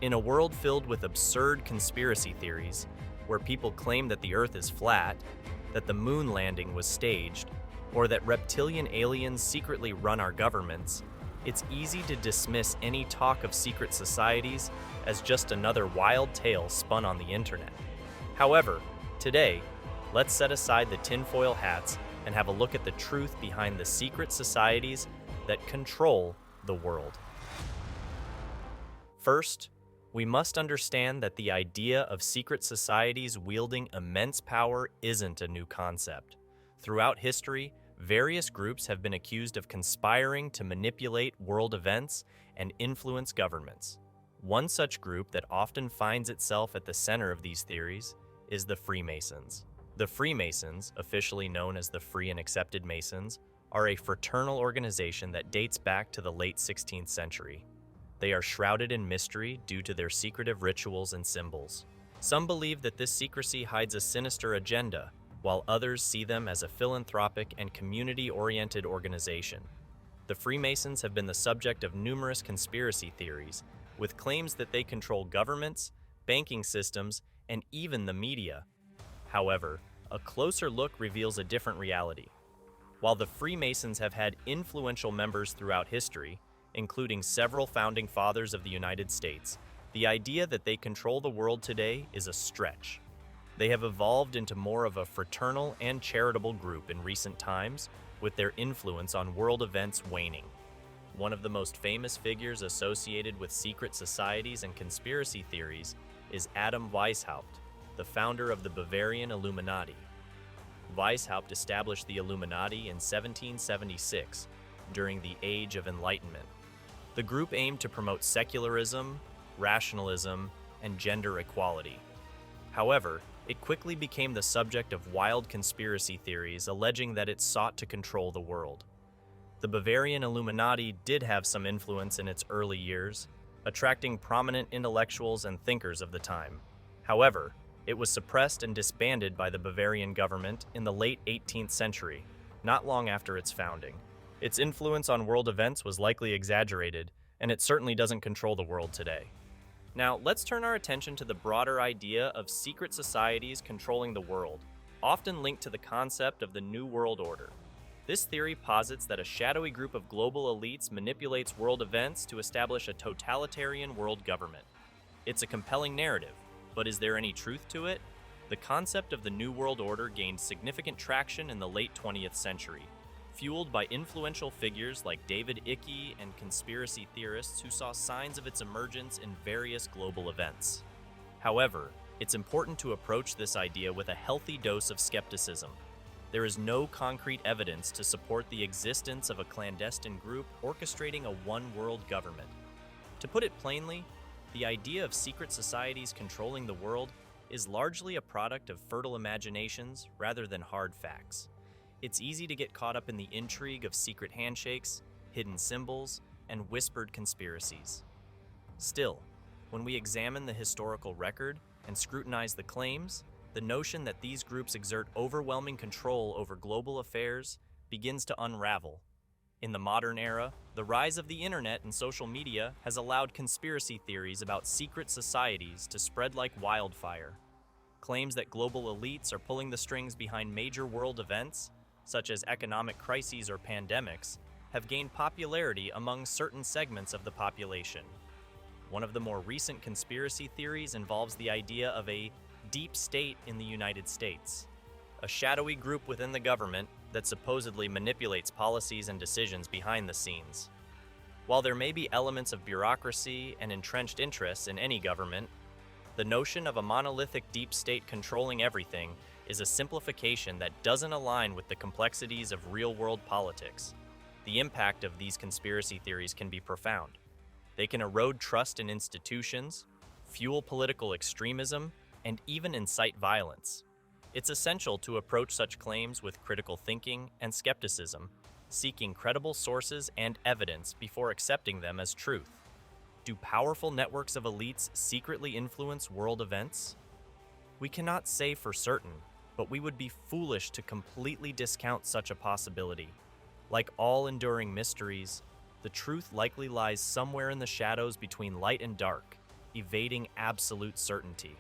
In a world filled with absurd conspiracy theories, where people claim that the Earth is flat, that the moon landing was staged, or that reptilian aliens secretly run our governments, it's easy to dismiss any talk of secret societies as just another wild tale spun on the internet. However, today, let's set aside the tinfoil hats and have a look at the truth behind the secret societies that control the world. First, we must understand that the idea of secret societies wielding immense power isn't a new concept. Throughout history, various groups have been accused of conspiring to manipulate world events and influence governments. One such group that often finds itself at the center of these theories is the Freemasons. The Freemasons, officially known as the Free and Accepted Masons, are a fraternal organization that dates back to the late 16th century. They are shrouded in mystery due to their secretive rituals and symbols. Some believe that this secrecy hides a sinister agenda, while others see them as a philanthropic and community-oriented organization. The Freemasons have been the subject of numerous conspiracy theories, with claims that they control governments, banking systems, and even the media. However, a closer look reveals a different reality. While the Freemasons have had influential members throughout history, including several founding fathers of the United States, the idea that they control the world today is a stretch. They have evolved into more of a fraternal and charitable group in recent times, with their influence on world events waning. One of the most famous figures associated with secret societies and conspiracy theories is Adam Weishaupt, the founder of the Bavarian Illuminati. Weishaupt established the Illuminati in 1776, during the Age of Enlightenment. The group aimed to promote secularism, rationalism, and gender equality. However, it quickly became the subject of wild conspiracy theories alleging that it sought to control the world. The Bavarian Illuminati did have some influence in its early years, attracting prominent intellectuals and thinkers of the time. However, it was suppressed and disbanded by the Bavarian government in the late 18th century, not long after its founding. Its influence on world events was likely exaggerated, and it certainly doesn't control the world today. Now, let's turn our attention to the broader idea of secret societies controlling the world, often linked to the concept of the New World Order. This theory posits that a shadowy group of global elites manipulates world events to establish a totalitarian world government. It's a compelling narrative, but is there any truth to it? The concept of the New World Order gained significant traction in the late 20th century, fueled by influential figures like David Icke and conspiracy theorists who saw signs of its emergence in various global events. However, it's important to approach this idea with a healthy dose of skepticism. There is no concrete evidence to support the existence of a clandestine group orchestrating a one-world government. To put it plainly, the idea of secret societies controlling the world is largely a product of fertile imaginations rather than hard facts. It's easy to get caught up in the intrigue of secret handshakes, hidden symbols, and whispered conspiracies. Still, when we examine the historical record and scrutinize the claims, the notion that these groups exert overwhelming control over global affairs begins to unravel. In the modern era, the rise of the internet and social media has allowed conspiracy theories about secret societies to spread like wildfire. Claims that global elites are pulling the strings behind major world events, such as economic crises or pandemics, have gained popularity among certain segments of the population. One of the more recent conspiracy theories involves the idea of a deep state in the United States, a shadowy group within the government that supposedly manipulates policies and decisions behind the scenes. While there may be elements of bureaucracy and entrenched interests in any government, the notion of a monolithic deep state controlling everything is a simplification that doesn't align with the complexities of real-world politics. The impact of these conspiracy theories can be profound. They can erode trust in institutions, fuel political extremism, and even incite violence. It's essential to approach such claims with critical thinking and skepticism, seeking credible sources and evidence before accepting them as truth. Do powerful networks of elites secretly influence world events? We cannot say for certain, but we would be foolish to completely discount such a possibility. Like all enduring mysteries, the truth likely lies somewhere in the shadows between light and dark, evading absolute certainty.